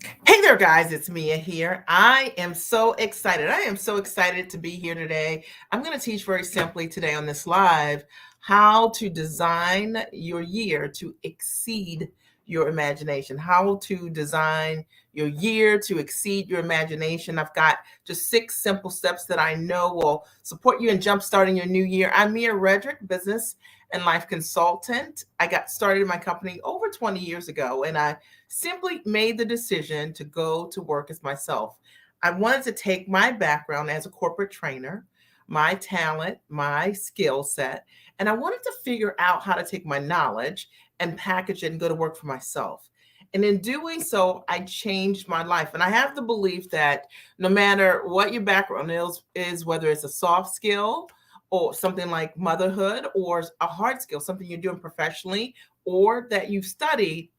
Hey there, guys. It's Mia here. I am so excited. I am so excited to be here today. I'm going to teach very simply today on this live how to design your year to exceed your imagination, how to design your year to exceed your imagination. I've got just 6 simple steps that I know will support you in jumpstarting your new year. I'm Mia Redrick, business and life consultant. I got started in my company over 20 years ago, and I simply made the decision to go to work as myself. I wanted to take my background as a corporate trainer, my talent, my skill set, and I wanted to figure out how to take my knowledge and package it and go to work for myself. And in doing so, I changed my life. And I have the belief that no matter what your background is whether it's a soft skill or something like motherhood or a hard skill, something you're doing professionally or that you've studied,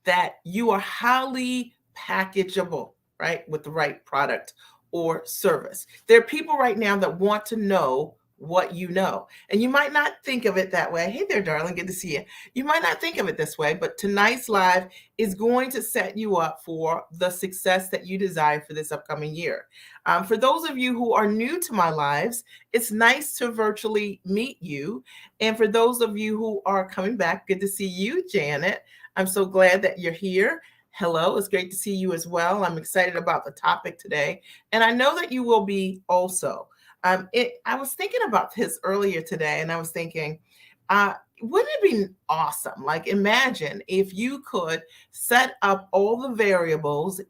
that you are highly packageable, right, with the right product or service. There are people right now that want to know what you know. And you might not think of it that way. Hey there, darling. Good to see you. You might not think of it this way, but tonight's live is going to set you up for the success that you desire for this upcoming year. For those of you who are new to my lives, it's nice to virtually meet you. And for those of you who are coming back, good to see you, Janet. I'm so glad that you're here. Hello, it's great to see you as well. I'm excited about the topic today, and I know that you will be also. I was thinking about this earlier today, and I was thinking, wouldn't it be awesome? Like, imagine if you could set up all the variables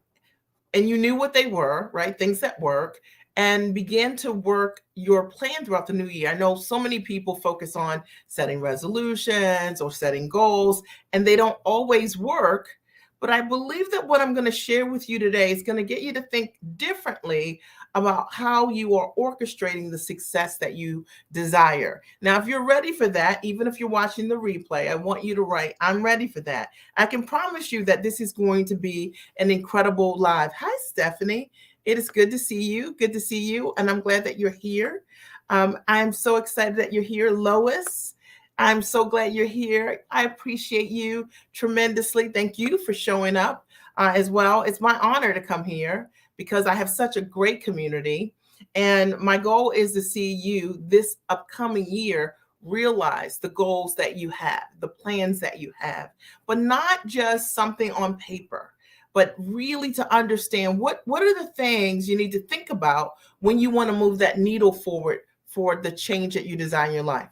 and you knew what they were, right? Things that work, and begin to work your plan throughout the new year. I know so many people focus on setting resolutions or setting goals, and they don't always work. But I believe that what I'm going to share with you today is going to get you to think differently about how you are orchestrating the success that you desire. Now, if you're ready for that, even if you're watching the replay, I want you to write, I'm ready for that. I can promise you that this is going to be an incredible live. Hi, Stephanie. It is good to see you. Good to see you. And I'm glad that you're here. I'm so excited that you're here, Lois. I'm so glad you're here. I appreciate you tremendously. Thank you for showing up as well. It's my honor to come here because I have such a great community. And my goal is to see you this upcoming year realize the goals that you have, the plans that you have, but not just something on paper, but really to understand what are the things you need to think about when you want to move that needle forward for the change that you desire in your life.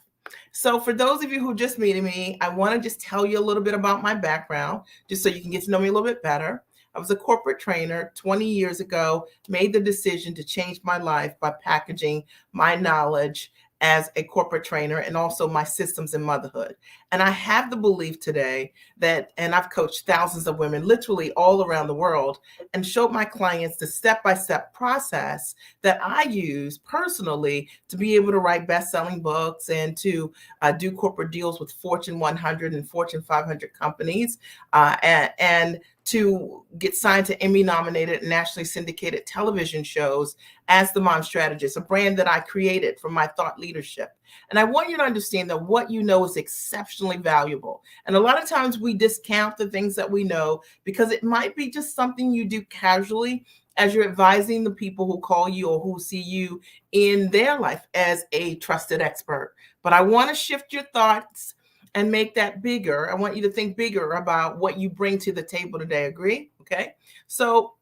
So for those of you who just meeting me, I want to just tell you a little bit about my background, just so you can get to know me a little bit better. I was a corporate trainer 20 years ago, made the decision to change my life by packaging my knowledge as a corporate trainer and also my systems in motherhood. And I have the belief today that, and I've coached thousands of women literally all around the world and showed my clients the step-by-step process that I use personally to be able to write best-selling books and to do corporate deals with Fortune 100 and Fortune 500 companies, and to get signed to Emmy nominated nationally syndicated television shows as the mom strategist, a brand that I created from my thought leadership. And I want you to understand that what you know is exceptionally valuable. And a lot of times we discount the things that we know because it might be just something you do casually as you're advising the people who call you or who see you in their life as a trusted expert. But I want to shift your thoughts and make that bigger. I want you to think bigger about what you bring to the table today. Agree? Okay. So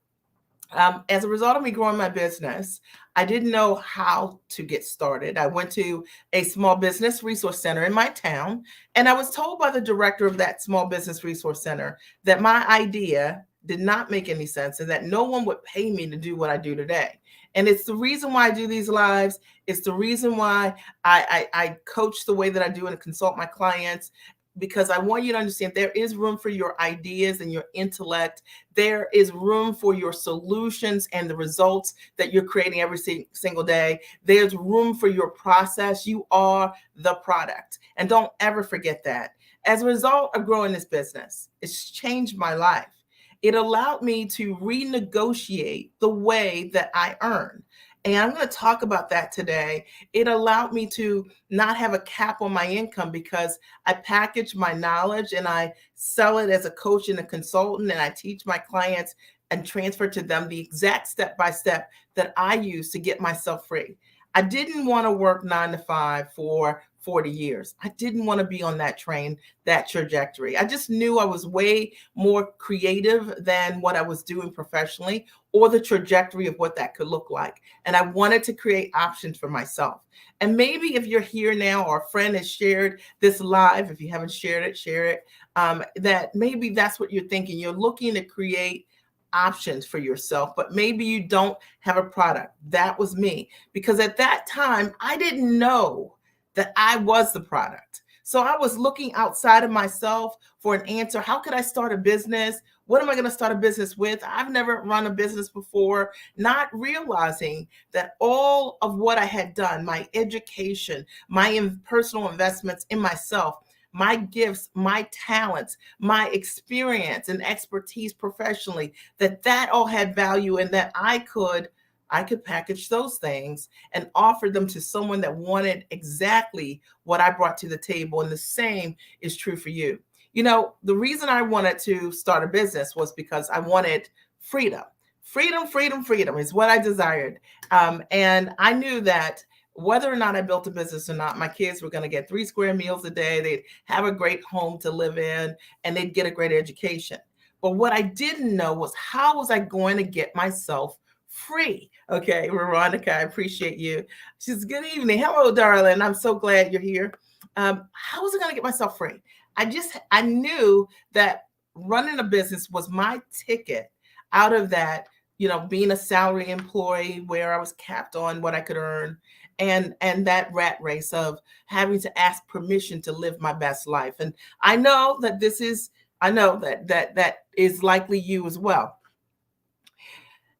as a result of me growing my business, I didn't know how to get started. I went to a small business resource center in my town, and I was told by the director of that small business resource center that my idea did not make any sense and that no one would pay me to do what I do today. And it's the reason why I do these lives. It's the reason why I coach the way that I do and consult my clients, because I want you to understand there is room for your ideas and your intellect. There is room for your solutions and the results that you're creating every single day. There's room for your process. You are the product. And don't ever forget that. As a result of growing this business, it's changed my life. It allowed me to renegotiate the way that I earn. And I'm going to talk about that today. It allowed me to not have a cap on my income because I package my knowledge and I sell it as a coach and a consultant, and I teach my clients and transfer to them the exact step by step that I use to get myself free. I didn't want to work 9 to 5 for 40 years. I didn't want to be on that train, that trajectory. I just knew I was way more creative than what I was doing professionally or the trajectory of what that could look like. And I wanted to create options for myself. And maybe if you're here now or a friend has shared this live, if you haven't shared it, share it. That maybe that's what you're thinking. You're looking to create options for yourself, but maybe you don't have a product. That was me, because at that time, I didn't know that I was the product. So I was looking outside of myself for an answer. How could I start a business? What am I going to start a business with? I've never run a business before, not realizing that all of what I had done, my education, my personal investments in myself, my gifts, my talents, my experience and expertise professionally, that all had value, and that I could package those things and offer them to someone that wanted exactly what I brought to the table. And the same is true for you. You know, the reason I wanted to start a business was because I wanted freedom. Freedom, freedom, freedom is what I desired. And I knew that whether or not I built a business or not, my kids were going to get 3 square meals a day. They'd have a great home to live in, and they'd get a great education. But what I didn't know was, how was I going to get myself free? Okay, Veronica, I appreciate you. She says, good evening. Hello, darling. I'm so glad you're here. How was I going to get myself free? I knew that running a business was my ticket out of that, being a salary employee where I was capped on what I could earn, and that rat race of having to ask permission to live my best life. And I know that is likely you as well.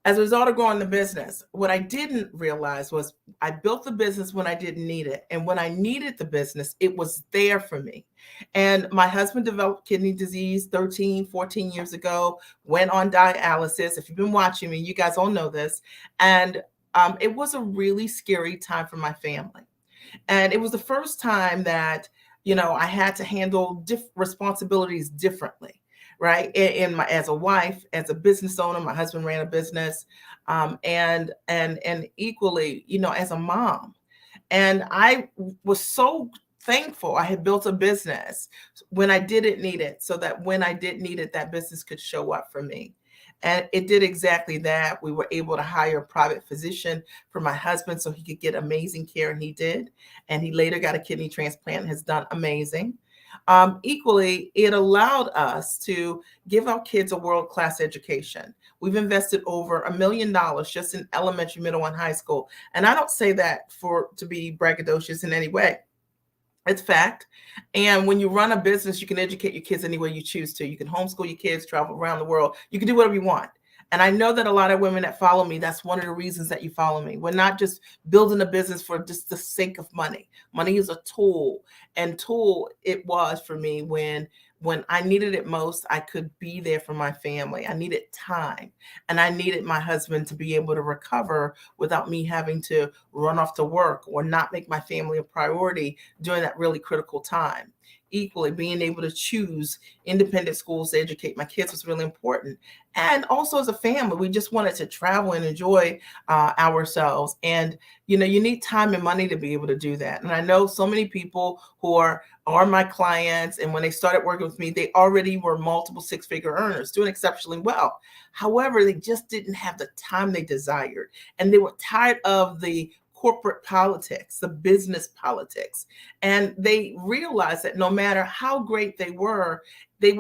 As a result of growing the business, what I didn't realize was I built the business when I didn't need it. And when I needed the business, it was there for me. And my husband developed kidney disease 13, 14 years ago, went on dialysis. If you've been watching me, you guys all know this. And it was a really scary time for my family. And it was the first time that, I had to handle responsibilities differently, right? As a wife, as a business owner, my husband ran a business, and equally, as a mom. And I was so thankful I had built a business when I didn't need it, so that when I did need it, that business could show up for me. And it did exactly that. We were able to hire a private physician for my husband so he could get amazing care, and he did. And he later got a kidney transplant and has done amazing. Equally, it allowed us to give our kids a world-class education. We've invested over $1 million just in elementary, middle, and high school. And I don't say that to be braggadocious in any way. It's fact. And when you run a business, you can educate your kids any way you choose to. You can homeschool your kids, travel around the world. You can do whatever you want. And I know that a lot of women that follow me, that's one of the reasons that you follow me. We're not just building a business for just the sake of money. Money is a tool, and tool it was for me when I needed it most. I could be there for my family. I needed time, and I needed my husband to be able to recover without me having to run off to work or not make my family a priority during that really critical time. Equally, being able to choose independent schools to educate my kids was really important. And also, as a family, we just wanted to travel and enjoy ourselves. And you need time and money to be able to do that. And I know so many people who are my clients, and when they started working with me, they already were multiple 6-figure earners, doing exceptionally well. However, they just didn't have the time they desired, and they were tired of the corporate politics, the business politics. And they realized that no matter how great they were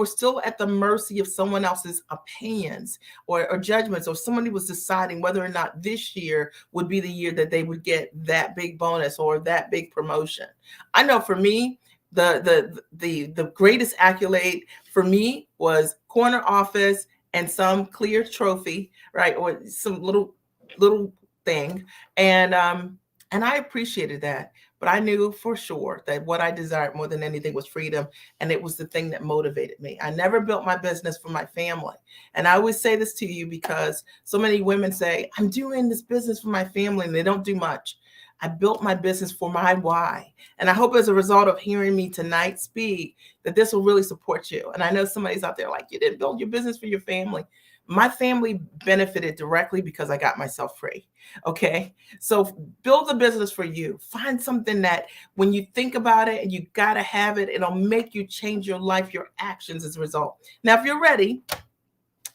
still at the mercy of someone else's opinions or judgments, or somebody was deciding whether or not this year would be the year that they would get that big bonus or that big promotion. I know for me, the greatest accolade for me was corner office and some clear trophy, right? Or some little thing. And I appreciated that. but I knew for sure that what I desired more than anything was freedom. And it was the thing that motivated me. I never built my business for my family. And I always say this to you because so many women say, I'm doing this business for my family, and they don't do much. I built my business for my why. And I hope as a result of hearing me tonight speak, that this will really support you. And I know somebody's out there like, you didn't build your business for your family. My family benefited directly because I got myself free. Okay. So build a business for you. Find something that when you think about it and you got to have it, it'll make you change your life, your actions as a result. Now, if you're ready,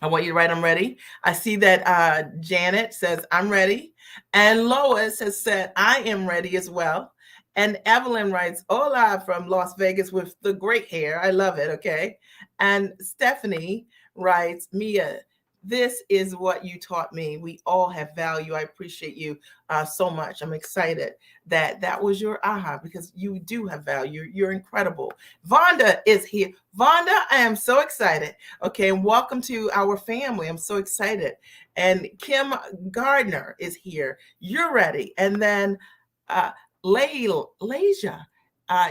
I want you to write, I'm ready. I see that Janet says, I'm ready. And Lois has said, I am ready as well. And Evelyn writes, hola from Las Vegas with the great hair. I love it. Okay. And Stephanie writes, Mia, this is what you taught me. We all have value. I appreciate you so much. I'm excited that that was your aha, because you do have value. You're incredible. Vonda is here. Vonda, I am so excited. Okay, and welcome to our family. I'm so excited. And Kim Gardner is here. You're ready. And then Leisha,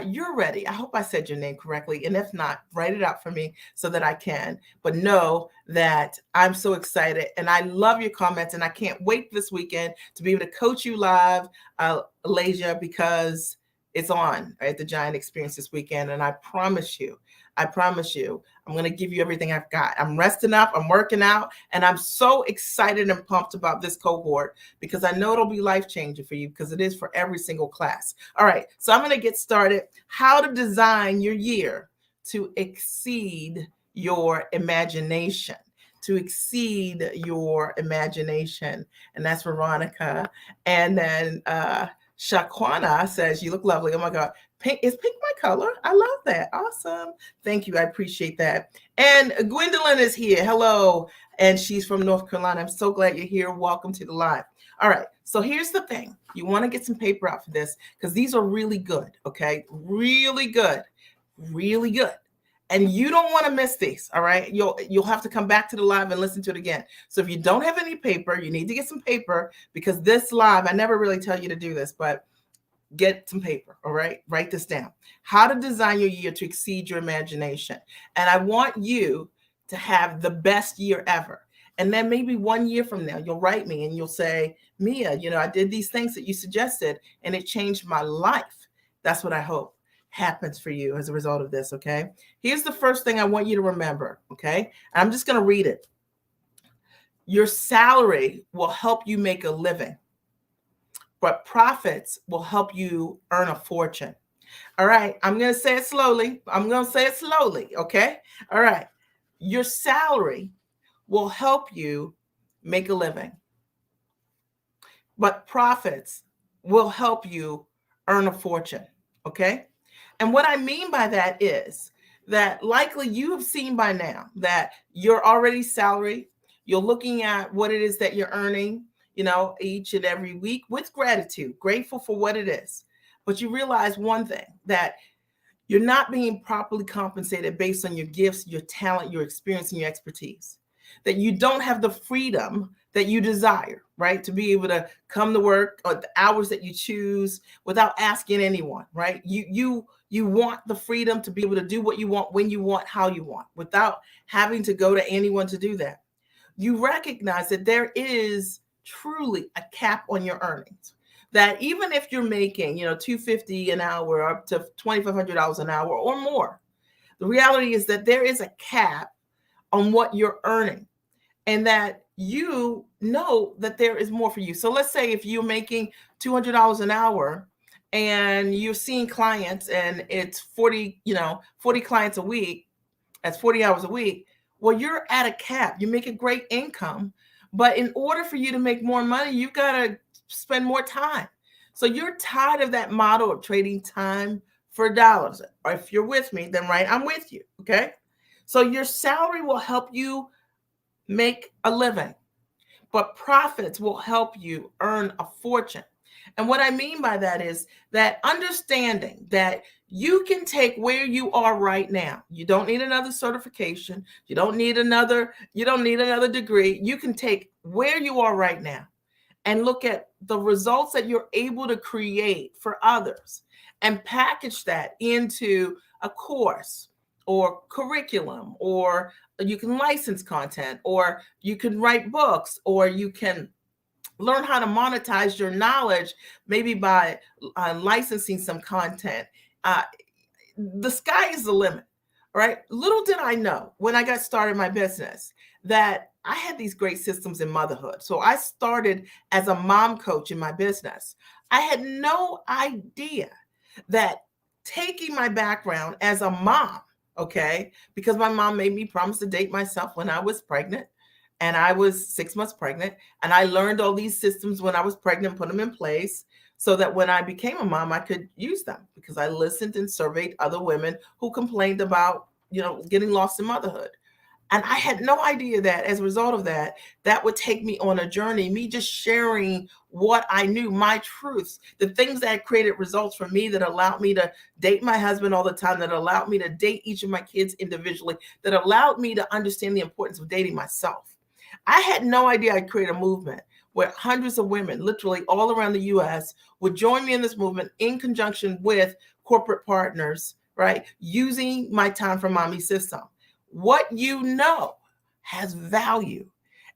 you're ready. I hope I said your name correctly. And if not, write it out for me so that I can. But know that I'm so excited and I love your comments. And I can't wait this weekend to be able to coach you live, Leisha, because it's on at the Giant Experience this weekend. And I promise you, I'm going to give you everything I've got. I'm resting up, I'm working out, and I'm so excited and pumped about this cohort because I know it'll be life-changing for you because it is for every single class. All right, so I'm going to get started. How to design your year to exceed your imagination. To exceed your imagination. And that's Veronica. And then Shaquana says, you look lovely. Oh my God. Pink, is pink my color? I love that. Awesome. Thank you. I appreciate that. And Gwendolyn is here. Hello. And she's from North Carolina. I'm so glad you're here. Welcome to the live. All right. So here's the thing. You want to get some paper out for this because these are really good. Okay. Really good. Really good. And you don't want to miss these. All right. You'll have to come back to the live and listen to it again. So if you don't have any paper, you need to get some paper because this live, I never really tell you to do this, but get some paper. All right. Write this down. How to design your year to exceed your imagination. And I want you to have the best year ever. And then maybe 1 year from now, you'll write me and you'll say, Mia, I did these things that you suggested and it changed my life. That's what I hope happens for you as a result of this. Okay. Here's the first thing I want you to remember. Okay. I'm just going to read it. Your salary will help you make a living, but profits will help you earn a fortune. All right. I'm going to say it slowly. Okay. All right. Your salary will help you make a living, but profits will help you earn a fortune. Okay. And what I mean by that is that likely you have seen by now that you're already salaried. You're looking at what it is that you're earning, each and every week with gratitude, grateful for what it is. But you realize one thing, that you're not being properly compensated based on your gifts, your talent, your experience, and your expertise. That you don't have the freedom that you desire, right? To be able to come to work or the hours that you choose without asking anyone, right? You want the freedom to be able to do what you want, when you want, how you want, without having to go to anyone to do that. You recognize that there is truly a cap on your earnings. That even if you're making, $250 an hour up to $2,500 an hour or more, the reality is that there is a cap on what you're earning, and that you know that there is more for you. So let's say if you're making $200 an hour and you're seeing clients and it's 40 clients a week, that's 40 hours a week. Well, you're at a cap. You make a great income, but in order for you to make more money, you've got to spend more time. So you're tired of that model of trading time for dollars. Or if you're with me, then right, I'm with you. Okay. So your salary will help you make a living, but profits will help you earn a fortune. And what I mean by that is that understanding that you can take where you are right now. You don't need another certification. You don't need another degree. You can take where you are right now and look at the results that you're able to create for others and package that into a course or curriculum, or you can license content, or you can write books, or you can learn how to monetize your knowledge, maybe by licensing some content. Uh, the sky is the limit, right? Little did I know when I got started my business that I had these great systems in motherhood. So I started as a mom coach in my business. I had no idea that taking my background as a mom, okay, because my mom made me promise to date myself when I was pregnant, and I was 6 months pregnant, and I learned all these systems when I was pregnant, put them in place so that when I became a mom, I could use them, because I listened and surveyed other women who complained about, getting lost in motherhood. And I had no idea that as a result of that, that would take me on a journey, me just sharing what I knew, my truths, the things that had created results for me, that allowed me to date my husband all the time, that allowed me to date each of my kids individually, that allowed me to understand the importance of dating myself. I had no idea I'd create a movement where hundreds of women, literally all around the US, would join me in this movement in conjunction with corporate partners, right? Using my Time for Mommy system. What you know has value.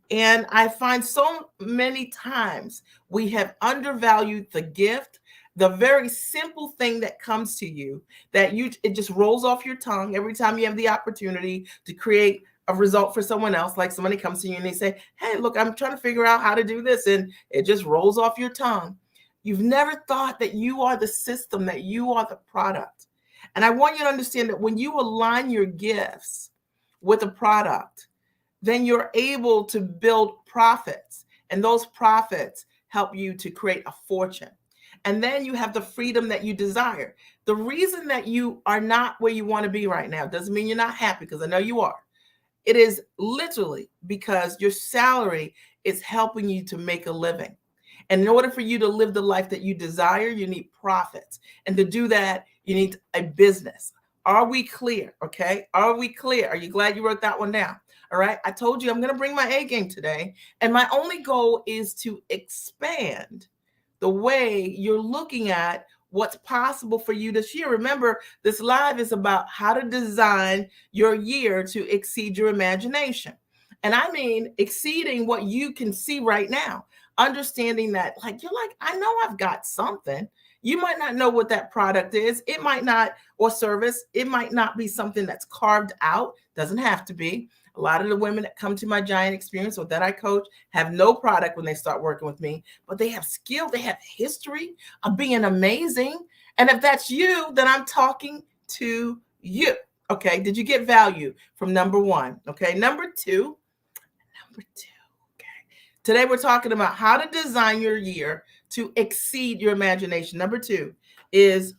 And I find so many times we have undervalued the gift, the very simple thing that comes to you, that it just rolls off your tongue every time you have the opportunity to create a result for someone else. Like somebody comes to you and they say, hey, look, I'm trying to figure out how to do this. And it just rolls off your tongue. You've never thought that you are the system, that you are the product. And I want you to understand that when you align your gifts with a product, then you're able to build profits. And those profits help you to create a fortune. And then you have the freedom that you desire. The reason that you are not where you want to be right now doesn't mean you're not happy, because I know you are. It is literally because your salary is helping you to make a living. And in order for you to live the life that you desire, you need profits. And to do that, you need a business. Are we clear? Okay. Are we clear? Are you glad you wrote that one down? All right. I told you I'm going to bring my A game today. And my only goal is to expand the way you're looking at what's possible for you this year. Remember, this live is about how to design your year to exceed your imagination. And I mean, exceeding what you can see right now, understanding that, like, you're like, I know I've got something. You might not know what that product is. It might not, or service, it might not be something that's carved out. Doesn't have to be. A lot of the women that come to my Giant Experience or that I coach have no product when they start working with me, but they have skill, they have history of being amazing. And if that's you, then I'm talking to you. Okay. Did you get value from number one? Okay. Number two. Okay. Today we're talking about how to design your year to exceed your imagination. Number two is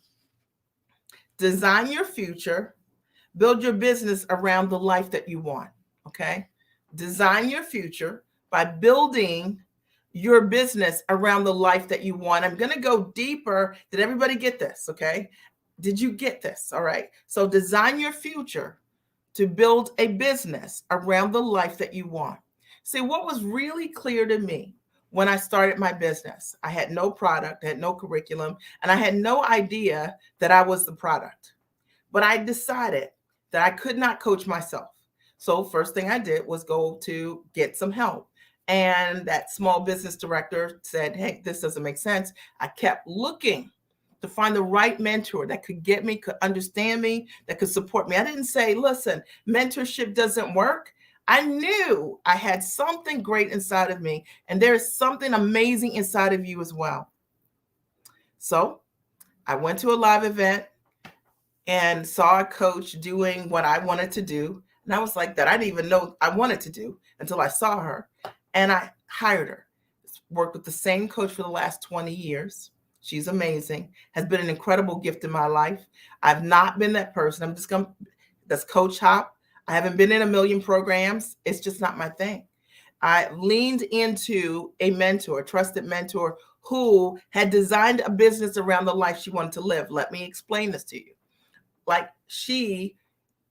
design your future, build your business around the life that you want. Okay. Design your future by building your business around the life that you want. I'm going to go deeper. Did everybody get this? Okay. Did you get this? All right. So design your future to build a business around the life that you want. See, what was really clear to me when I started my business, I had no product, I had no curriculum, and I had no idea that I was the product. But I decided that I could not coach myself. So first thing I did was go to get some help. And that small business director said, hey, this doesn't make sense. I kept looking to find the right mentor that could get me, could understand me, that could support me. I didn't say, listen, mentorship doesn't work. I knew I had something great inside of me, and there's something amazing inside of you as well. So I went to a live event and saw a coach doing what I wanted to do. And I was like, that I didn't even know I wanted to do until I saw her. And I hired her. Worked with the same coach for the last 20 years. She's amazing, has been an incredible gift in my life. I've not been that person. I'm just going to, that's coach hop. I haven't been in a million programs. It's just not my thing. I leaned into a mentor, a trusted mentor who had designed a business around the life she wanted to live. Let me explain this to you. Like, she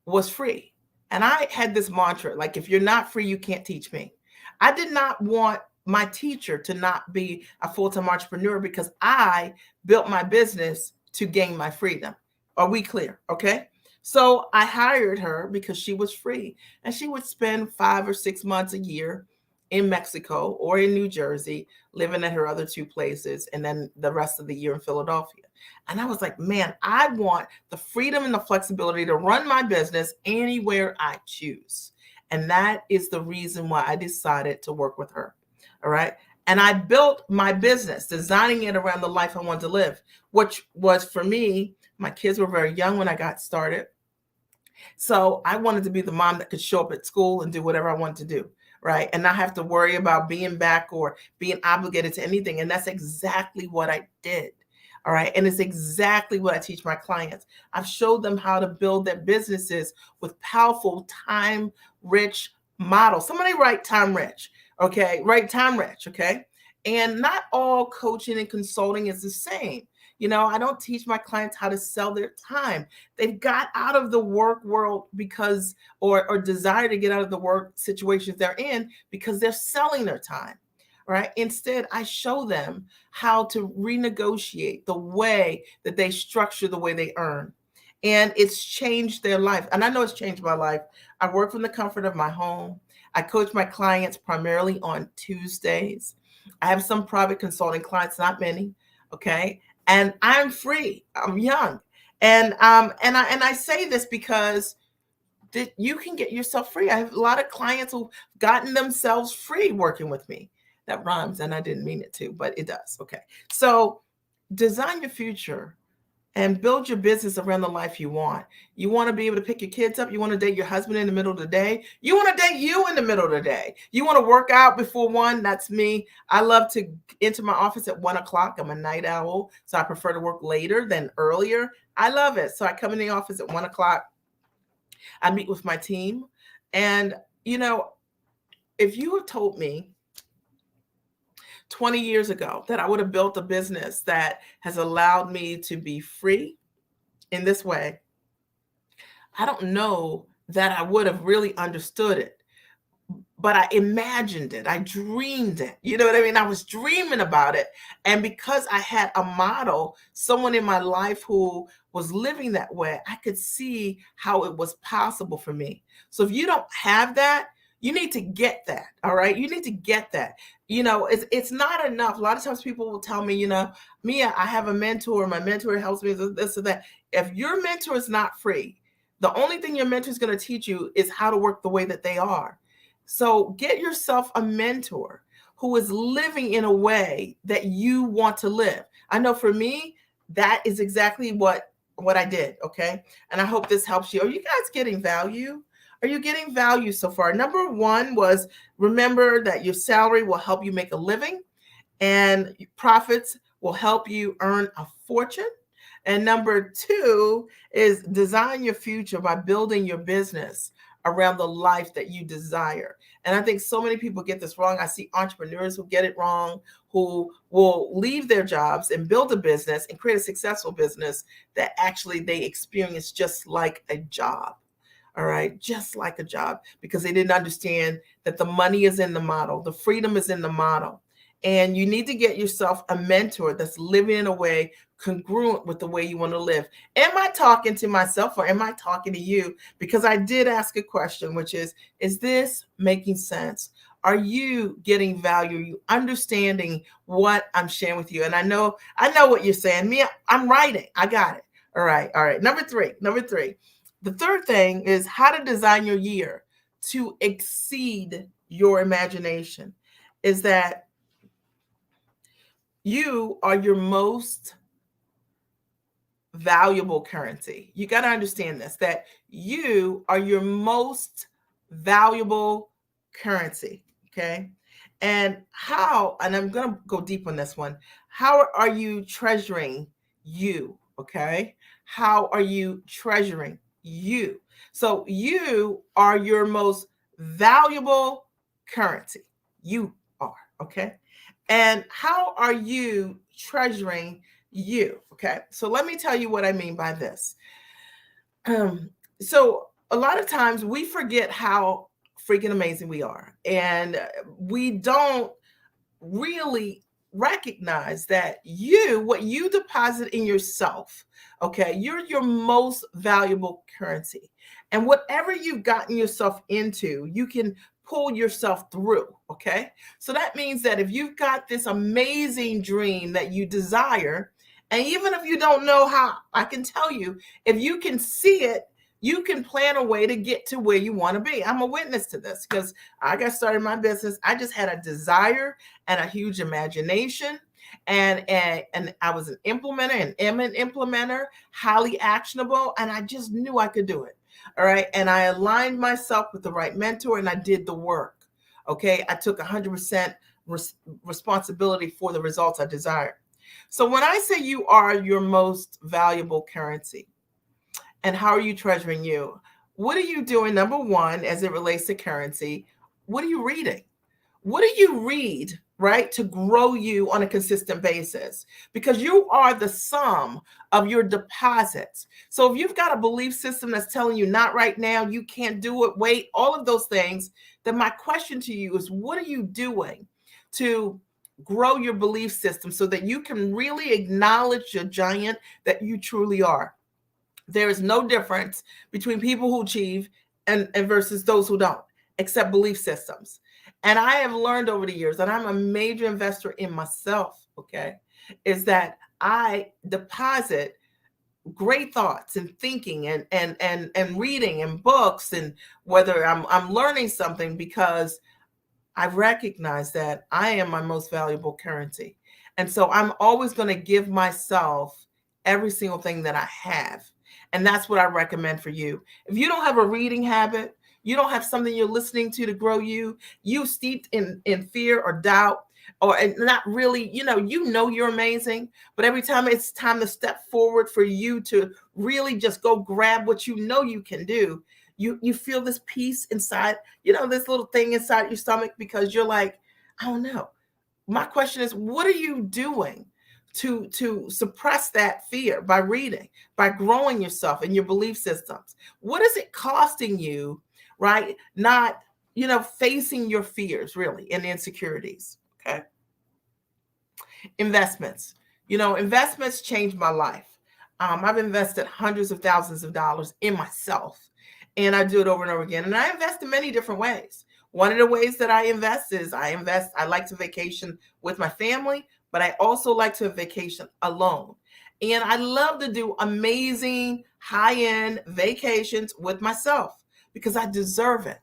was free. And I had this mantra, like, if you're not free, you can't teach me. I did not want my teacher to not be a full-time entrepreneur because I built my business to gain my freedom. Are we clear? Okay. So I hired her because she was free and she would spend 5 or 6 months a year in Mexico or in New Jersey, living at her other two places, and then the rest of the year in Philadelphia. And I was like, man, I want the freedom and the flexibility to run my business anywhere I choose. And that is the reason why I decided to work with her. All right. And I built my business, designing it around the life I wanted to live, which was for me, my kids were very young when I got started. So I wanted to be the mom that could show up at school and do whatever I wanted to do, right? And not have to worry about being back or being obligated to anything. And that's exactly what I did. All right. And it's exactly what I teach my clients. I've showed them how to build their businesses with powerful, time rich models. Somebody write time rich. Okay. Write time rich. Okay. And not all coaching and consulting is the same. I don't teach my clients how to sell their time. They've got out of the work world because, or desire to get out of the work situations they're in because they're selling their time, right? Instead, I show them how to renegotiate the way that they structure the way they earn. And it's changed their life. And I know it's changed my life. I work from the comfort of my home. I coach my clients primarily on Tuesdays. I have some private consulting clients, not many. Okay. And I'm free. I'm young. And I say this because you can get yourself free. I have a lot of clients who've gotten themselves free working with me. That rhymes, and I didn't mean it to, but it does. Okay. So design your future and build your business around the life you want. You want to be able to pick your kids up. You want to date your husband in the middle of the day. You want to date you in the middle of the day. You want to work out before 1. That's me. I love to enter my office at 1 o'clock. I'm a night owl, so I prefer to work later than earlier. I love it. So I come in the office at 1 o'clock. I meet with my team. And, if you had told me 20 years ago that I would have built a business that has allowed me to be free in this way, I don't know that I would have really understood it. But I imagined it. I dreamed it. You know what I mean? I was dreaming about it. And because I had a model, someone in my life who was living that way, I could see how it was possible for me. So if you don't have that, you need to get that. All right. You need to get that. It's not enough. A lot of times people will tell me, Mia, I have a mentor. My mentor helps me with this or that. If your mentor is not free, the only thing your mentor is going to teach you is how to work the way that they are. So get yourself a mentor who is living in a way that you want to live. I know for me, that is exactly what I did. Okay. And I hope this helps you. Are you guys getting value? Are you getting value so far? Number 1 was remember that your salary will help you make a living and profits will help you earn a fortune. And number 2 is design your future by building your business around the life that you desire. And I think so many people get this wrong. I see entrepreneurs who get it wrong, who will leave their jobs and build a business and create a successful business that actually they experience just like a job. All right, just like a job, because they didn't understand that the money is in the model, the freedom is in the model. And you need to get yourself a mentor that's living in a way congruent with the way you want to live. Am I talking to myself or am I talking to you? Because I did ask a question, which is this making sense? Are you getting value? Are you understanding what I'm sharing with you? And I know what you're saying. Mia, I'm writing. I got it. All right. All right. Number three. The third thing is how to design your year to exceed your imagination. Is that you are your most valuable currency. You got to understand this, that you are your most valuable currency. Okay. And I'm going to go deep on this one. How are you treasuring you? Okay. How are you treasuring you? So you are your most valuable currency. You are. Okay. And how are you treasuring you? Okay. So let me tell you what I mean by this. So a lot of times we forget how freaking amazing we are. And we don't really recognize that what you deposit in yourself, okay, you're your most valuable currency. And whatever you've gotten yourself into, you can pull yourself through, okay? So that means that if you've got this amazing dream that you desire, and even if you don't know how, I can tell you, if you can see it, you can plan a way to get to where you want to be. I'm a witness to this because I got started in my business. I just had a desire and a huge imagination. And I was an implementer, and am an implementer, highly actionable, and I just knew I could do it. All right. And I aligned myself with the right mentor and I did the work. Okay. I took 100% responsibility for the results I desired. So when I say you are your most valuable currency, and how are you treasuring you? What are you doing? Number one, as it relates to currency, what are you reading? What do you read, right, to grow you on a consistent basis? Because you are the sum of your deposits. So if you've got a belief system that's telling you not right now, you can't do it, wait, all of those things, then my question to you is, what are you doing to grow your belief system so that you can really acknowledge your giant that you truly are? There is no difference between people who achieve and versus those who don't, except belief systems. And I have learned over the years, and I'm a major investor in myself, okay, is that I deposit great thoughts and thinking and reading and books, and whether I'm learning something, because I've recognized that I am my most valuable currency. And so I'm always going to give myself every single thing that I have. And that's what I recommend for you. If you don't have a reading habit, you don't have something you're listening to grow you, you steeped in fear or doubt, or not really, you know you're amazing, but every time it's time to step forward for you to really just go grab what you know you can do, you feel this peace inside, this little thing inside your stomach, because you're like, I don't know. My question is, what are you doing to suppress that fear? By reading, by growing yourself and your belief systems. What is it costing you, right? Not, facing your fears really and insecurities. Okay. Investments. Investments changed my life. I've invested hundreds of thousands of dollars in myself, and I do it over and over again. And I invest in many different ways. One of the ways that I invest is I like to vacation with my family, but I also like to vacation alone. And I love to do amazing high-end vacations with myself because I deserve it.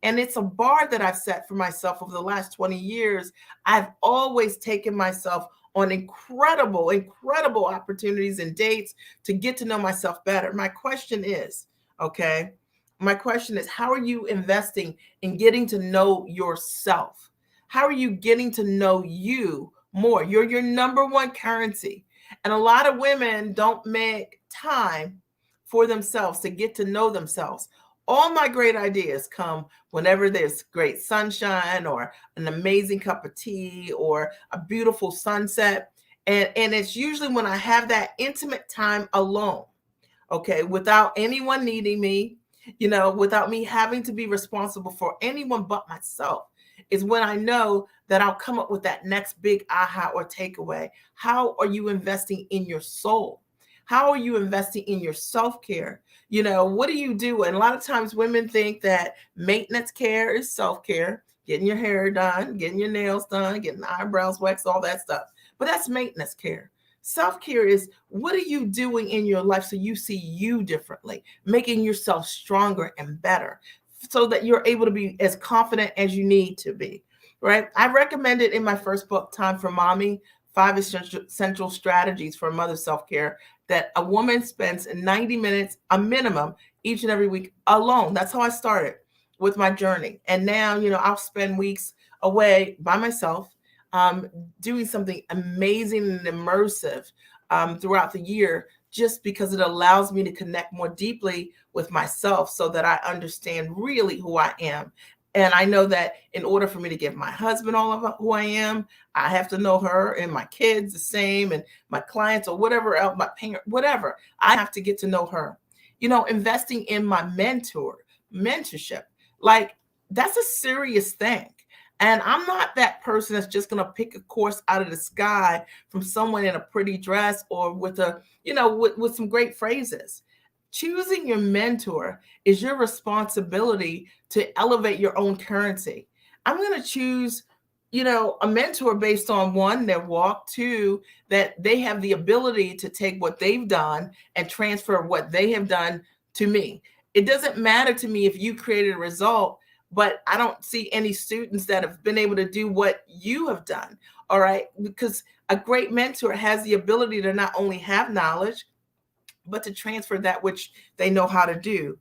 And it's a bar that I've set for myself over the last 20 years. I've always taken myself on incredible, incredible opportunities and dates to get to know myself better. My question is, okay, how are you investing in getting to know yourself? How are you getting to know you more? You're your number one currency. And a lot of women don't make time for themselves to get to know themselves. All my great ideas come whenever there's great sunshine or an amazing cup of tea or a beautiful sunset. And it's usually when I have that intimate time alone, okay, without anyone needing me, without me having to be responsible for anyone but myself, is when I know that I'll come up with that next big aha or takeaway. How are you investing in your soul? How are you investing in your self-care? What do you do? And a lot of times women think that maintenance care is self-care, getting your hair done, getting your nails done, getting the eyebrows waxed, all that stuff. But that's maintenance care. Self-care is, what are you doing in your life so you see you differently, making yourself stronger and better so that you're able to be as confident as you need to be, right? I recommended in my first book, Time for Mommy, 5 essential strategies for mother self-care, that a woman spends 90 minutes, a minimum, each and every week alone. That's how I started with my journey. And now, I'll spend weeks away by myself, doing something amazing and immersive throughout the year, just because it allows me to connect more deeply with myself so that I understand really who I am. And I know that in order for me to give my husband all of who I am, I have to know her, and my kids the same, and my clients or whatever else, my parent, whatever. I have to get to know her. Investing in my mentorship, like, that's a serious thing. And I'm not that person that's just going to pick a course out of the sky from someone in a pretty dress or with with some great phrases. Choosing your mentor is your responsibility to elevate your own currency. I'm going to choose, a mentor based on one, their walk, two, that they have the ability to take what they've done and transfer what they have done to me. It doesn't matter to me if you created a result, but I don't see any students that have been able to do what you have done. All right. Because a great mentor has the ability to not only have knowledge, but to transfer that which they know how to do.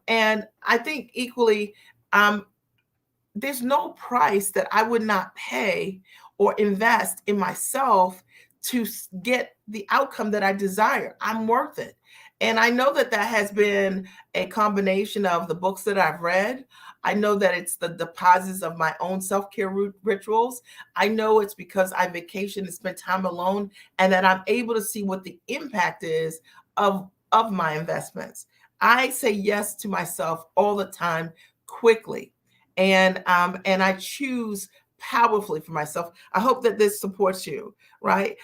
And I think equally, there's no price that I would not pay or invest in myself to get the outcome that I desire. I'm worth it. And I know that that has been a combination of the books that I've read. I know that it's the deposits of my own self-care rituals. I know it's because I vacation and spend time alone, and that I'm able to see what the impact is of my investments. I say yes to myself all the time, quickly, and I choose powerfully for myself. I hope that this supports you, right?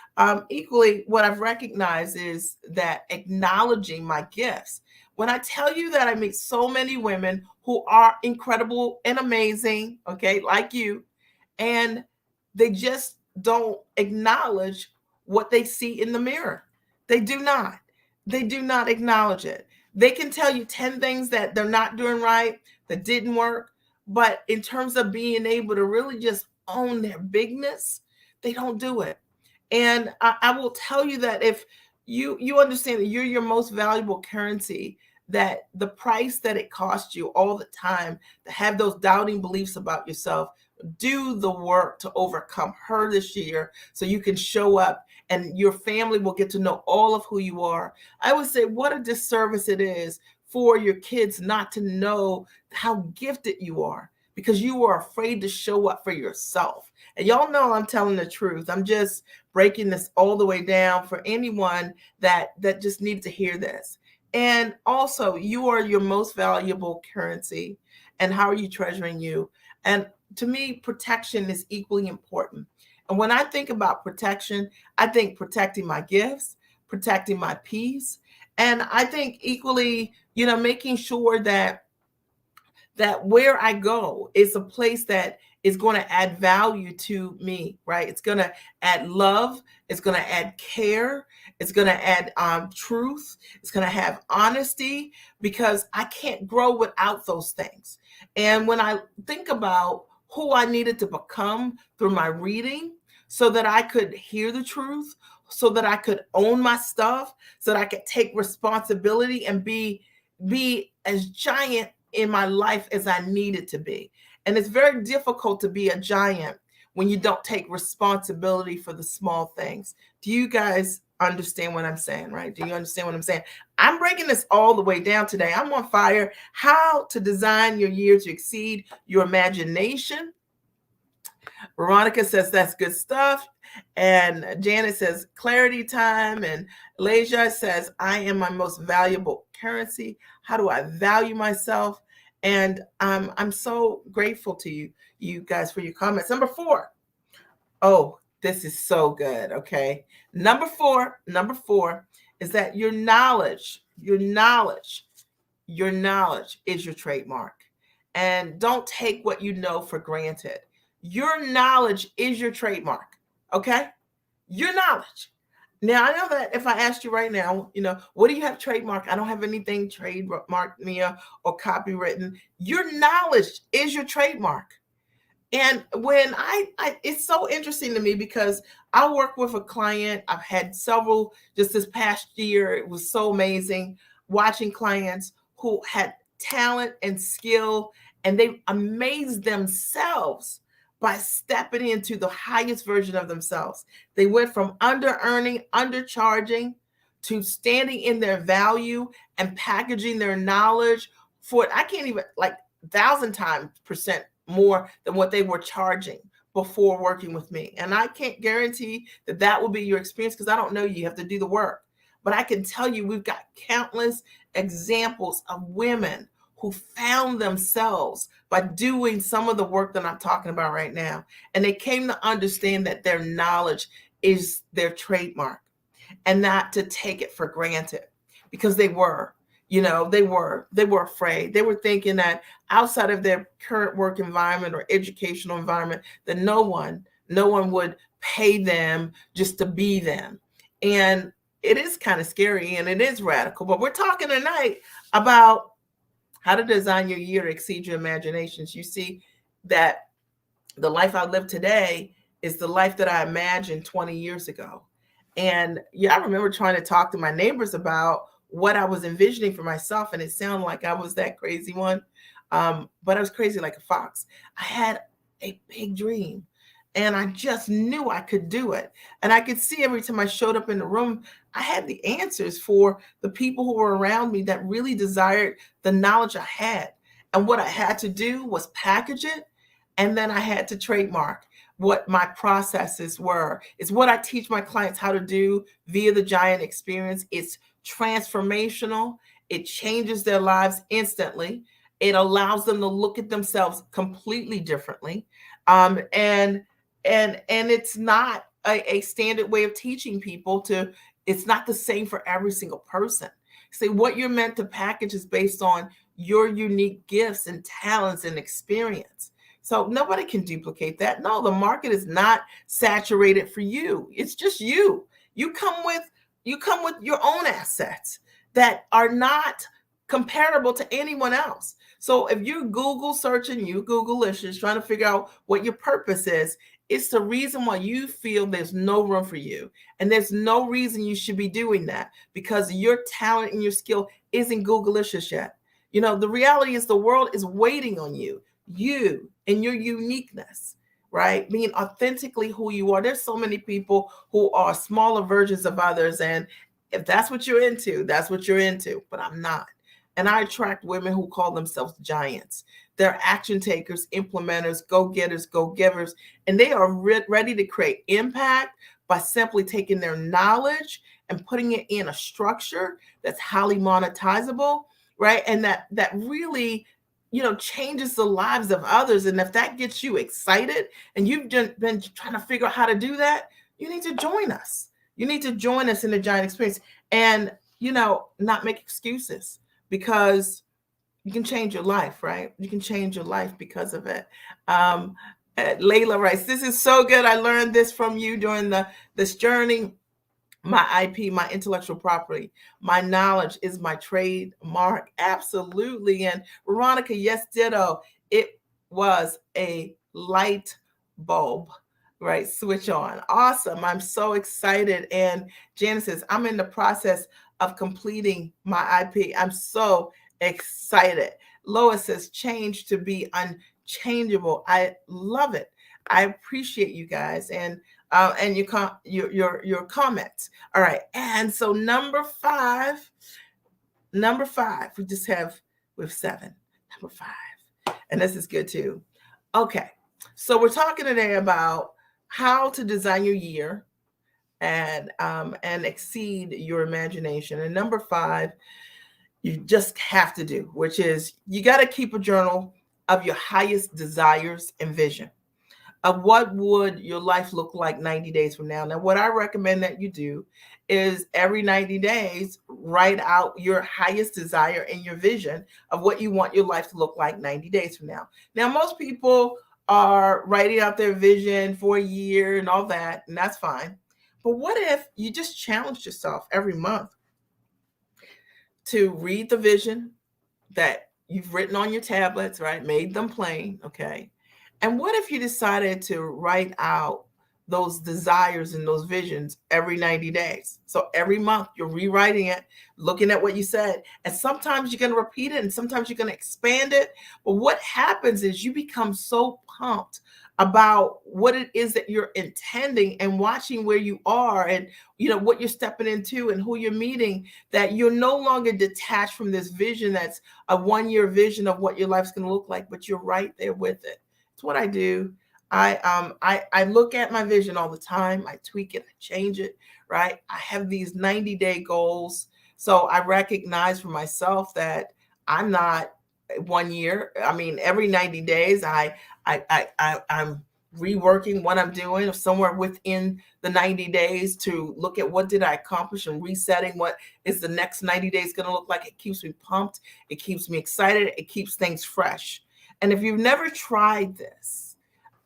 Equally, what I've recognized is that acknowledging my gifts. When I tell you that I meet so many women who are incredible and amazing, okay, like you, and they just don't acknowledge what they see in the mirror. They do not. They do not acknowledge it. They can tell you 10 things that they're not doing right, that didn't work, but in terms of being able to really just own their bigness, they don't do it. And I will tell you that if you understand that you're your most valuable currency, that the price that it costs you all the time to have those doubting beliefs about yourself, do the work to overcome her this year so you can show up and your family will get to know all of who you are. I would say what a disservice it is for your kids not to know how gifted you are because you are afraid to show up for yourself. And y'all know I'm telling the truth. I'm just breaking this all the way down for anyone that just needs to hear this. And also, you are your most valuable currency. And how are you treasuring you? And to me, protection is equally important. And when I think about protection, I think protecting my gifts, protecting my peace, and I think equally, making sure that where I go is a place that is going to add value to me, right? It's going to add love. It's going to add care. It's going to add truth. It's going to have honesty because I can't grow without those things. And when I think about who I needed to become through my reading so that I could hear the truth, so that I could own my stuff, so that I could take responsibility and be as giant in my life as I needed to be. And it's very difficult to be a giant when you don't take responsibility for the small things. Do you guys understand what I'm saying, right? Do you understand what I'm saying? I'm breaking this all the way down today. I'm on fire. How to design your year to exceed your imagination. Veronica says that's good stuff. And Janet says clarity time. And Leja says, I am my most valuable currency. How do I value myself? And I'm so grateful to you guys for your comments. Number 4. Oh, this is so good. Okay. Number four is that your knowledge is your trademark. And don't take what you know for granted. Your knowledge is your trademark. Okay. Your knowledge. Now, I know that if I asked you right now, what do you have trademarked? I don't have anything trademarked, Mia, or copywritten. Your knowledge is your trademark. And when it's so interesting to me because I work with a client. I've had several just this past year. It was so amazing watching clients who had talent and skill, and they amazed themselves by stepping into the highest version of themselves. They went from under earning, undercharging, to standing in their value and packaging their knowledge for, I can't even, like, 1,000 times percent more than what they were charging before working with me. And I can't guarantee that that will be your experience because I don't know you. You have to do the work. But I can tell you we've got countless examples of women who found themselves by doing some of the work that I'm talking about right now. And they came to understand that their knowledge is their trademark and not to take it for granted, because they were afraid. They were thinking that outside of their current work environment or educational environment, that no one would pay them just to be them. And it is kind of scary and it is radical, but we're talking tonight about how to design your year to exceed your imaginations. You see that the life I live today is the life that I imagined 20 years ago. And yeah, I remember trying to talk to my neighbors about what I was envisioning for myself, and it sounded like I was that crazy one. But I was crazy like a fox. I had a big dream, and I just knew I could do it. And I could see every time I showed up in the room, I had the answers for the people who were around me that really desired the knowledge I had. And what I had to do was package it, and then I had to trademark what my processes were. It's what I teach my clients how to do via the Giant Experience. It's transformational. It changes their lives instantly. It allows them to look at themselves completely differently. And it's not a standard way of teaching people to. It's not the same for every single person. See, what you're meant to package is based on your unique gifts and talents and experience. So nobody can duplicate that. No, the market is not saturated for you. It's just you. You come with your own assets that are not comparable to anyone else. So if you're Google searching, you Google-licious, trying to figure out what your purpose is, it's the reason why you feel there's no room for you. And there's no reason you should be doing that, because your talent and your skill isn't Google-licious yet. The reality is the world is waiting on you and your uniqueness, right? Being authentically who you are. There's so many people who are smaller versions of others. And if that's what you're into, that's what you're into. But I'm not. And I attract women who call themselves giants. They're action takers, implementers, go-getters, go-givers, and they are ready to create impact by simply taking their knowledge and putting it in a structure that's highly monetizable, right? And that really changes the lives of others. And if that gets you excited and you've been trying to figure out how to do that, you need to join us. You need to join us in the Giant Experience and, not make excuses, because you can change your life, right? You can change your life because of it. Layla writes, this is so good. I learned this from you during this journey. My IP, my intellectual property, my knowledge is my trademark. Absolutely. And Veronica, yes, ditto. It was a light bulb, right? Switch on. Awesome. I'm so excited. And Janice says, I'm in the process of completing my IP. I'm so excited. Lois says, change to be unchangeable. I love it. I appreciate you guys and your comments. All right, and so number five, we have 7. Number 5, and this is good too. Okay, so we're talking today about how to design your year and exceed your imagination. And number 5, you just have to do, which is you got to keep a journal of your highest desires and vision of what would your life look like 90 days from now. Now, what I recommend that you do is every 90 days, write out your highest desire and your vision of what you want your life to look like 90 days from now. Now, most people are writing out their vision for a year and all that, and that's fine. But what if you just challenged yourself every month to read the vision that you've written on your tablets, right? Made them plain, okay? And what if you decided to write out those desires and those visions every 90 days? So every month you're rewriting it, looking at what you said. And sometimes you're going to repeat it and sometimes you're going to expand it. But what happens is you become so pumped about what it is that you're intending and watching where you are and what you're stepping into and who you're meeting, that you're no longer detached from this vision that's a 1-year vision of what your life's going to look like, but you're right there with it. It's what I do. I look at my vision all the time. I tweak it, I change it, right? I have these 90-day goals. So I recognize for myself that I'm not one year. I mean, every 90 days, I'm reworking what I'm doing somewhere within the 90 days to look at what did I accomplish and resetting what is the next 90 days going to look like. It keeps me pumped. It keeps me excited. It keeps things fresh. And if you've never tried this,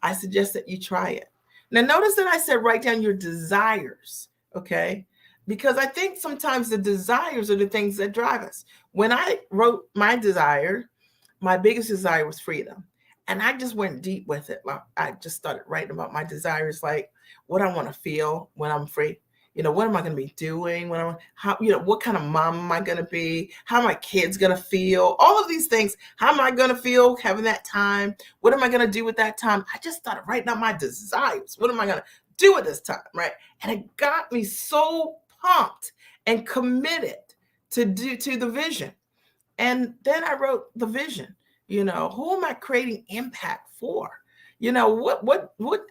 I suggest that you try it. Now, notice that I said write down your desires, okay? Because I think sometimes the desires are the things that drive us. When I wrote my desire, my biggest desire was freedom. And I just went deep with it. Like, I just started writing about my desires, like what I want to feel when I'm free. What am I going to be doing when I'm, how, what kind of mom am I going to be? How are my kids going to feel? All of these things. How am I going to feel having that time? What am I going to do with that time? I just started writing out my desires. What am I going to do at this time? Right. And it got me so pumped and committed to the vision. And then I wrote the vision. Who am I creating impact for? What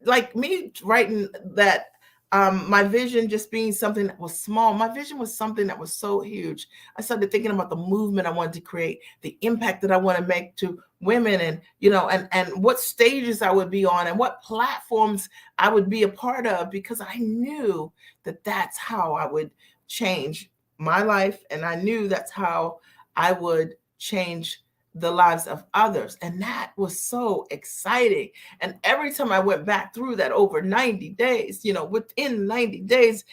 like me writing that, my vision just being something that was small. My vision was something that was so huge. I started thinking about the movement I wanted to create, the impact that I want to make to women, and and what stages I would be on and what platforms I would be a part of, because I knew that that's how I would change my life, and I knew that's how I would change the lives of others. And that was so exciting. And every time I went back through that over 90 days, within 90 days,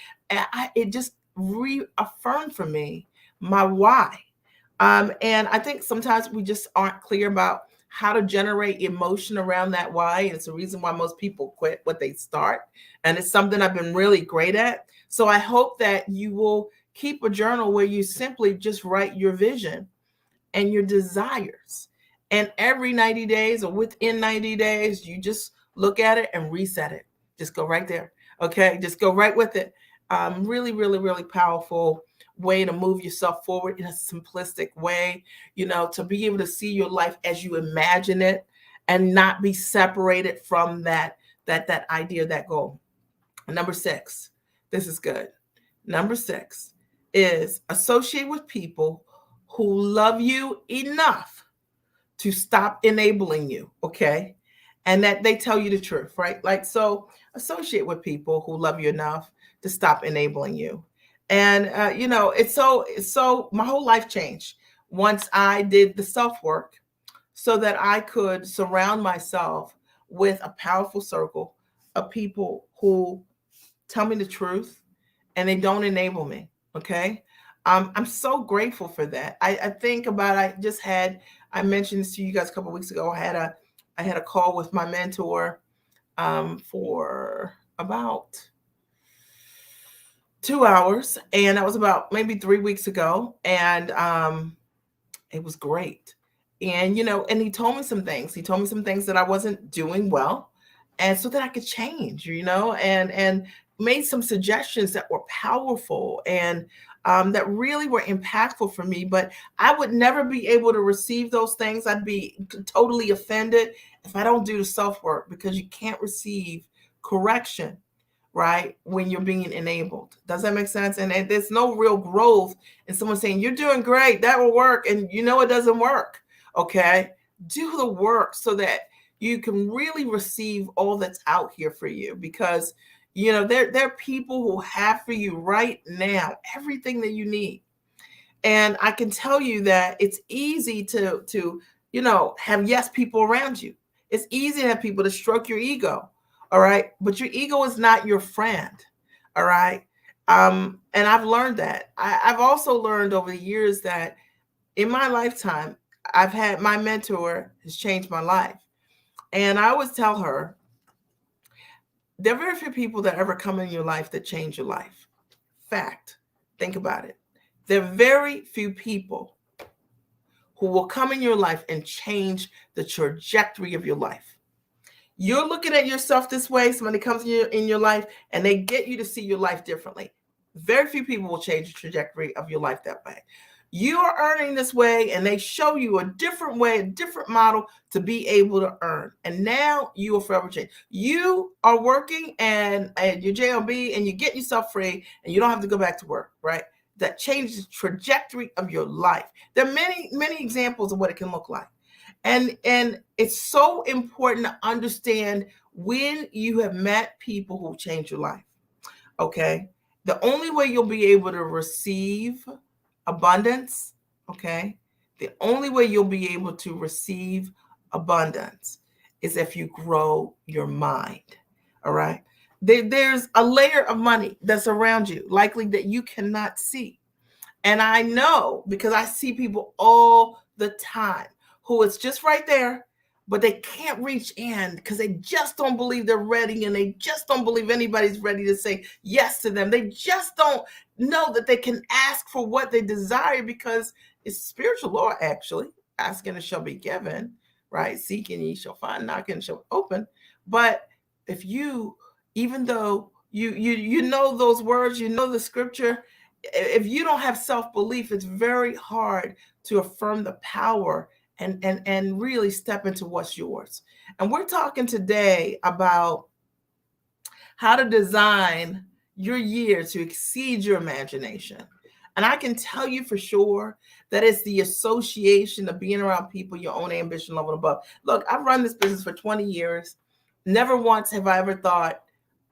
it just reaffirmed for me my why. And I think sometimes we just aren't clear about how to generate emotion around that why. And it's the reason why most people quit what they start. And it's something I've been really great at. So I hope that you will keep a journal where you simply just write your vision and your desires. And every 90 days or within 90 days, you just look at it and reset it. Just go right there. Okay. Just go right with it. Really, really, really powerful way to move yourself forward in a simplistic way, to be able to see your life as you imagine it and not be separated from that idea, that goal. Number 6, this is good. Number 6 is associate with people who love you enough to stop enabling you, okay? And that they tell you the truth, right? Like, so associate with people who love you enough to stop enabling you. And, it's so my whole life changed once I did the self-work so that I could surround myself with a powerful circle of people who tell me the truth and they don't enable me, okay? I'm so grateful for that. I think about, I mentioned this to you guys a couple of weeks ago. I had a call with my mentor for about 2 hours, and that was about maybe 3 weeks ago, and it was great. And and he told me some things. He told me some things that I wasn't doing well, and so that I could change, and made some suggestions that were powerful and that really were impactful for me. But I would never be able to receive those things. I'd be totally offended if I don't do the self work, because you can't receive correction, right, when you're being enabled. Does that make sense? And there's no real growth in someone saying, you're doing great, that will work, and it doesn't work. Okay. Do the work so that you can really receive all that's out here for you, because there are people who have for you right now everything that you need. And I can tell you that it's easy to have yes people around you. It's easy to have people to stroke your ego. All right. But your ego is not your friend. All right. And I've learned that. I've also learned over the years that in my lifetime, I've had my mentor has changed my life. And I always tell her, there are very few people that ever come in your life that change your life. Fact. Think about it. There are very few people who will come in your life and change the trajectory of your life. You're looking at yourself this way. Somebody comes in your life and they get you to see your life differently. Very few people will change the trajectory of your life that way. You are earning this way, and they show you a different way, a different model to be able to earn. And now you are forever changed. You are working and you're JLB and you get yourself free and you don't have to go back to work, right? that change the trajectory of your life. There are many, many examples of what it can look like. And it's so important to understand when you have met people who change your life. Okay. The only way you'll be able to receive abundance, okay, the only way you'll be able to receive abundance is if you grow your mind. All right. There's a layer of money that's around you, likely that you cannot see. And I know because I see people all the time who it's just right there, but they can't reach in because they just don't believe they're ready, and they just don't believe anybody's ready to say yes to them. They just don't know that they can ask for what they desire, because it's spiritual law, actually. Asking and shall be given, right? Seeking ye shall find, knocking shall open. But if you, even though you know those words, you know the scripture, if you don't have self-belief, it's very hard to affirm the power and really step into what's yours. And we're talking today about how to design your year to exceed your imagination. And I can tell you for sure that it's the association of being around people your own ambition level above. Look, I've run this business for 20 years. Never once have I ever thought,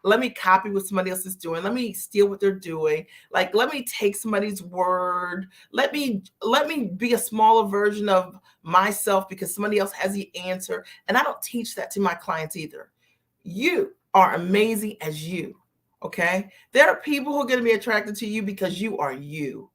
let me copy what somebody else is doing. Let me steal what they're doing. Like, let me take somebody's word. Let me be a smaller version of myself because somebody else has the answer. And I don't teach that to my clients either. You are amazing as you. Okay. There are people who are going to be attracted to you because you are you.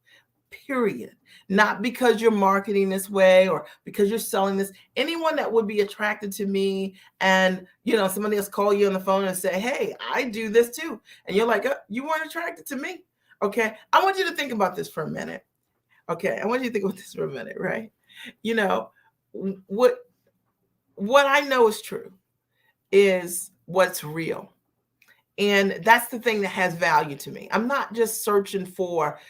Period. Not because you're marketing this way or because you're selling this. Anyone that would be attracted to me, and somebody else call you on the phone and say, hey, I do this too, and you're like, you weren't attracted to me. Okay. I want you to think about this for a minute. Okay. I want you to think about this for a minute, right? What I know is true is what's real. And that's the thing that has value to me. I'm not just searching for,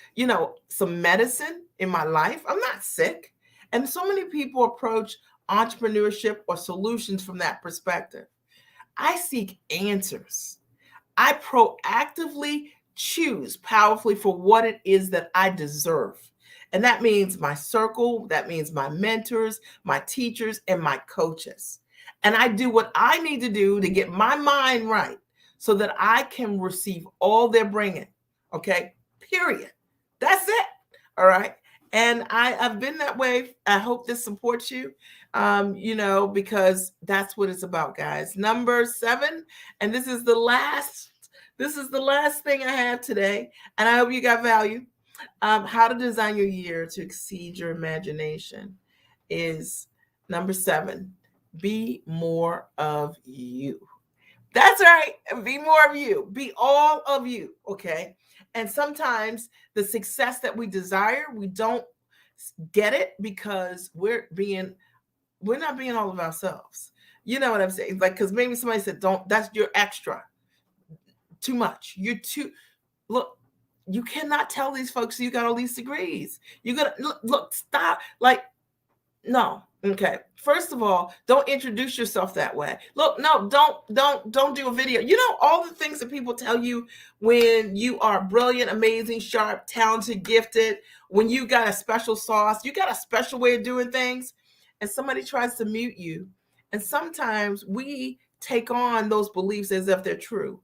some medicine in my life. I'm not sick. And so many people approach entrepreneurship or solutions from that perspective. I seek answers. I proactively choose powerfully for what it is that I deserve. And that means my circle, that means my mentors, my teachers, and my coaches. And I do what I need to do to get my mind right so that I can receive all they're bringing. Okay, period. That's it. All right. And I've been that way. I hope this supports you, because that's what it's about, guys. Number 7, and this is the last thing I have today, and I hope you got value. How to design your year to exceed your imagination is number 7. Be more of you. That's right. Be more of you. Be all of you. Okay. And sometimes the success that we desire, we don't get it because we're not being all of ourselves. You know what I'm saying? Like, because maybe somebody said, that's your extra. Too much. Look, you cannot tell these folks you got all these degrees. You gotta look, stop. Like, no. Okay. First of all, don't introduce yourself that way. Look, no, don't do a video. All the things that people tell you when you are brilliant, amazing, sharp, talented, gifted, when you got a special sauce, you got a special way of doing things, and somebody tries to mute you. And sometimes we take on those beliefs as if they're true.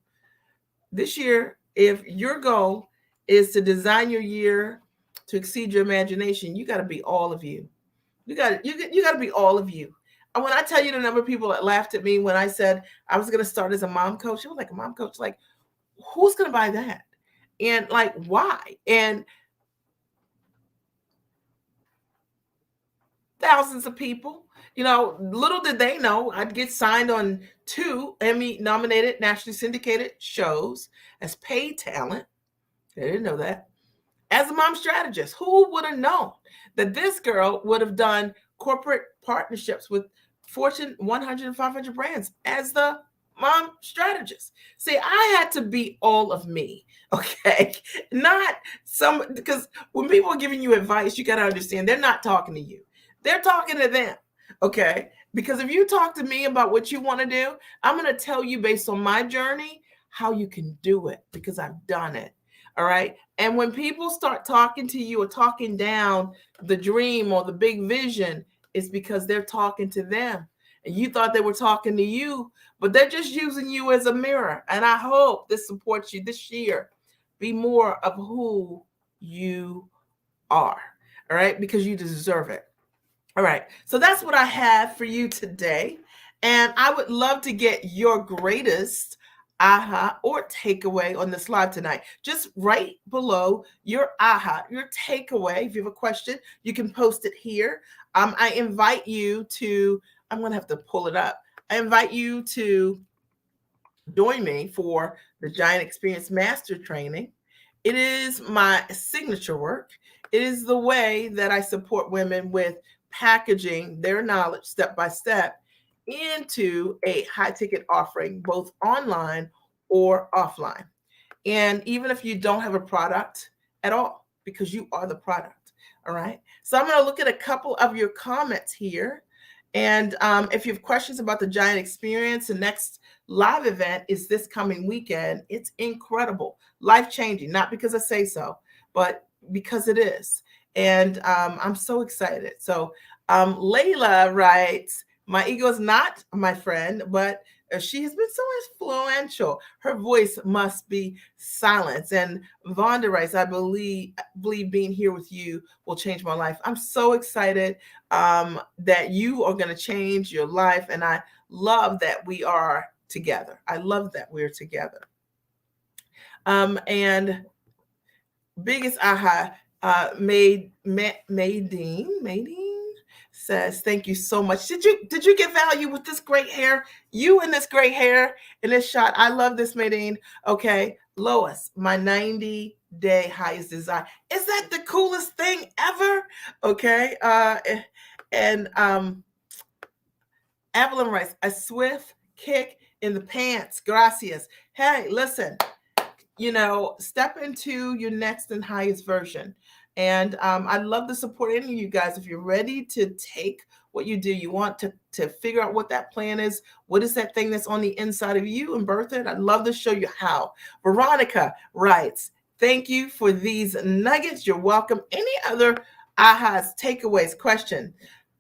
This year, if your goal is to design your year to exceed your imagination, you got to be all of you. You got to be all of you. And when I tell you the number of people that laughed at me when I said I was going to start as a mom coach, it was like, a mom coach, like, who's going to buy that? And like, why? And thousands of people, little did they know I'd get signed on 2 Emmy nominated, nationally syndicated shows as paid talent. They didn't know that. As a mom strategist, who would have known that this girl would have done corporate partnerships with Fortune 100 and 500 brands as the mom strategist? See, I had to be all of me, okay? Not because when people are giving you advice, you got to understand they're not talking to you. They're talking to them, okay? Because if you talk to me about what you want to do, I'm going to tell you based on my journey how you can do it because I've done it. All right. And when people start talking to you or talking down the dream or the big vision, it's because they're talking to them. And you thought they were talking to you, but they're just using you as a mirror. And I hope this supports you this year. Be more of who you are. All right. Because you deserve it. All right. So that's what I have for you today. And I would love to get your greatest aha or takeaway on this live tonight. Just right below your aha, your takeaway. If you have a question, you can post it here. I invite you to, I'm going to have to pull it up. I invite you to join me for the Giant Experience Master Training. It is my signature work. It is the way that I support women with packaging their knowledge step by step into a high ticket offering, both online or offline. And even if you don't have a product at all, because you are the product. All right. So I'm going to look at a couple of your comments here. And if you have questions about the Giant Experience, the next live event is this coming weekend. It's incredible, life changing, not because I say so, but because it is. And I'm so excited. So Layla writes, my ego is not my friend, but she has been so influential. Her voice must be silenced. And Vonda writes, I believe being here with you will change my life. I'm so excited that you are going to change your life. And I love that we are together. I love that we're together. And biggest aha, Maydeen says, thank you so much. Did you get value with this great hair? You in this great hair in this shot. I love this, Maydeen. Okay. Lois, my 90-day highest desire. Is that the coolest thing ever? Okay. And Evelyn writes, a swift kick in the pants. Gracias. Hey, listen, step into your next and highest version. And I'd love to support any of you guys. If you're ready to take what you do, you want to figure out what that plan is. What is that thing that's on the inside of you and birth it? I'd love to show you how. Veronica writes, thank you for these nuggets. You're welcome. Any other ahas, takeaways,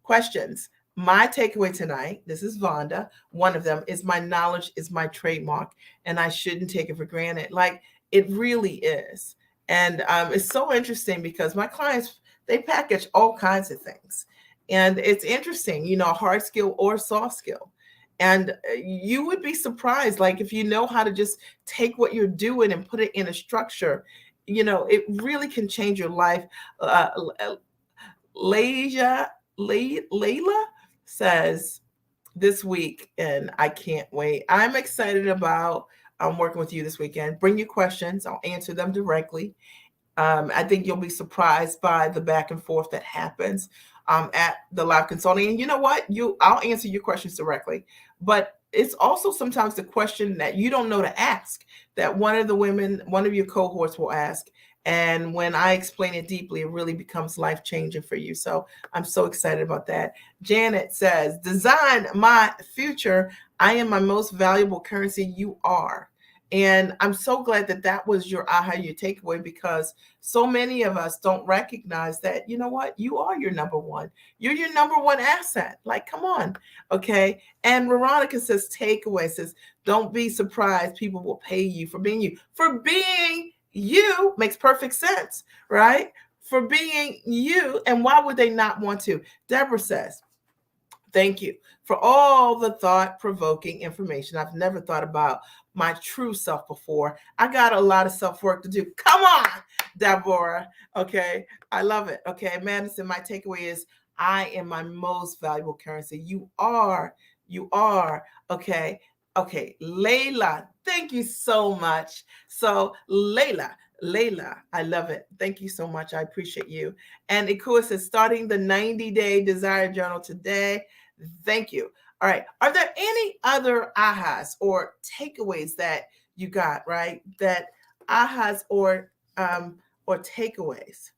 questions? My takeaway tonight, this is Vonda. One of them is my knowledge is my trademark, and I shouldn't take it for granted. Like it really is. And it's so interesting because my clients, they package all kinds of things. And it's interesting, hard skill or soft skill. And you would be surprised, like if you know how to just take what you're doing and put it in a structure, it really can change your life. Layla says this week, and I can't wait. I'm excited about working with you this weekend. Bring your questions. I'll answer them directly. I think you'll be surprised by the back and forth that happens at the live consulting. And you know what? I'll answer your questions directly. But it's also sometimes the question that you don't know to ask that one of your cohorts will ask. And when I explain it deeply, it really becomes life-changing for you. So I'm so excited about that. Janet says, design my future. I am my most valuable currency. You are. And I'm so glad that was your aha, your takeaway, because so many of us don't recognize that, you know what, you are your number one. You're your number one asset. Like, come on. Okay. And Veronica says, takeaway says, don't be surprised. People will pay you for being you. For being you makes perfect sense, right? For being you. And why would they not want to? Deborah says, thank you for all the thought-provoking information. I've never thought about my true self before. I got a lot of self-work to do. Come on, Deborah. Okay, I love it. Okay, Madison, my takeaway is I am my most valuable currency. You are. Okay, Layla, thank you so much. So Layla, I love it. Thank you so much. I appreciate you. And Ikua says, starting the 90-day desire journal today. Thank you. All right. Are there any other ahas or takeaways that you got, right? That ahas or takeaways?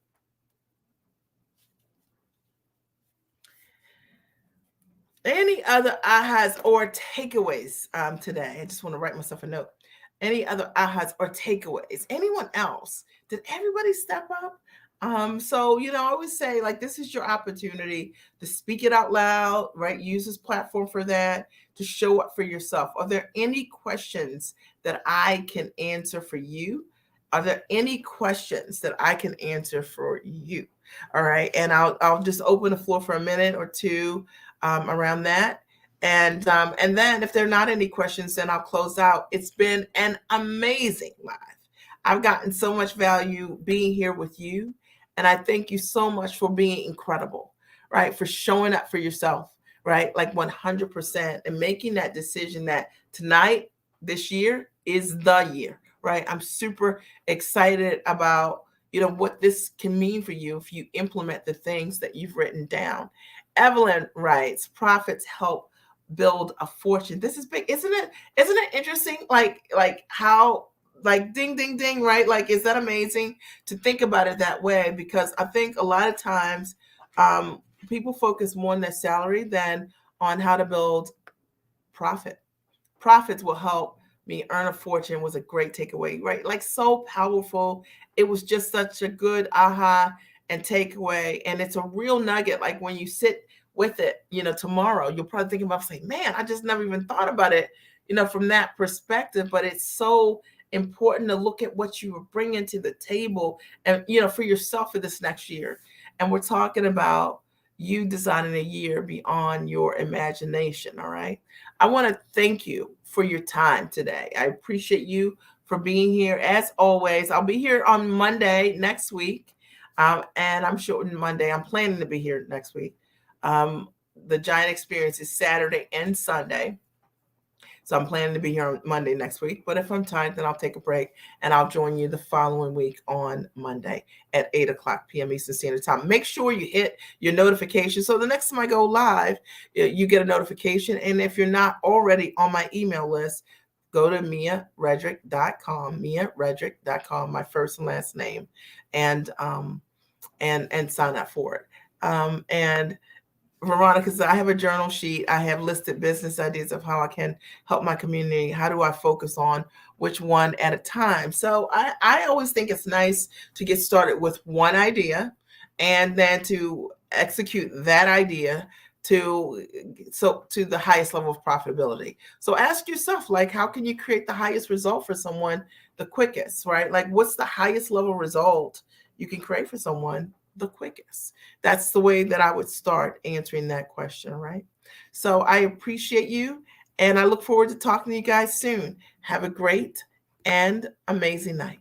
Any other ahas or takeaways today? I just want to write myself a note. Any other ahas or takeaways? Anyone else? Did everybody step up? So I always say, like, this is your opportunity to speak it out loud, right? Use this platform for that, to show up for yourself. Are there any questions that I can answer for you? Are there any questions that I can answer for you? All right, and I'll just open the floor for a minute or two around that. And then if there are not any questions, then I'll close out. It's been an amazing live. I've gotten so much value being here with you. And I thank you so much for being incredible, right? For showing up for yourself, right? Like 100%, and making that decision that tonight, this year is the year, right? I'm super excited about, what this can mean for you if you implement the things that you've written down. Evelyn writes, profits help build a fortune. This is big, isn't it? Isn't it interesting? Like how, like, ding ding ding, right? Like, is that amazing to think about it that way? Because I think a lot of times people focus more on their salary than on how to build profit. Profits will help me earn a fortune was a great takeaway, right? Like, so powerful. It was just such a good aha and takeaway. And it's a real nugget. Like, when you sit with it, tomorrow, you'll probably think about saying, man, I just never even thought about it, from that perspective. But it's so important to look at what you are bringing to the table and, for yourself for this next year. And we're talking about you designing a year beyond your imagination. All right. I want to thank you for your time today. I appreciate you for being here. As always, I'll be here on Monday next week. And I'm sure Monday, I'm planning to be here next week. The Giant Experience is Saturday and Sunday. So I'm planning to be here on Monday next week. But if I'm tired, then I'll take a break and I'll join you the following week on Monday at 8:00 p.m. Eastern Standard Time. Make sure you hit your notification. So the next time I go live, you get a notification. And if you're not already on my email list, go to miaredrick.com, miaredrick.com, my first and last name, and sign up for it. And Veronica says, I have a journal sheet. I have listed business ideas of how I can help my community. How do I focus on which one at a time? So I always think it's nice to get started with one idea and then to execute that idea to the highest level of profitability. So ask yourself, like, how can you create the highest result for someone the quickest, right? Like, what's the highest level result you can create for someone the quickest? That's the way that I would start answering that question, right? So I appreciate you, and I look forward to talking to you guys soon. Have a great and amazing night.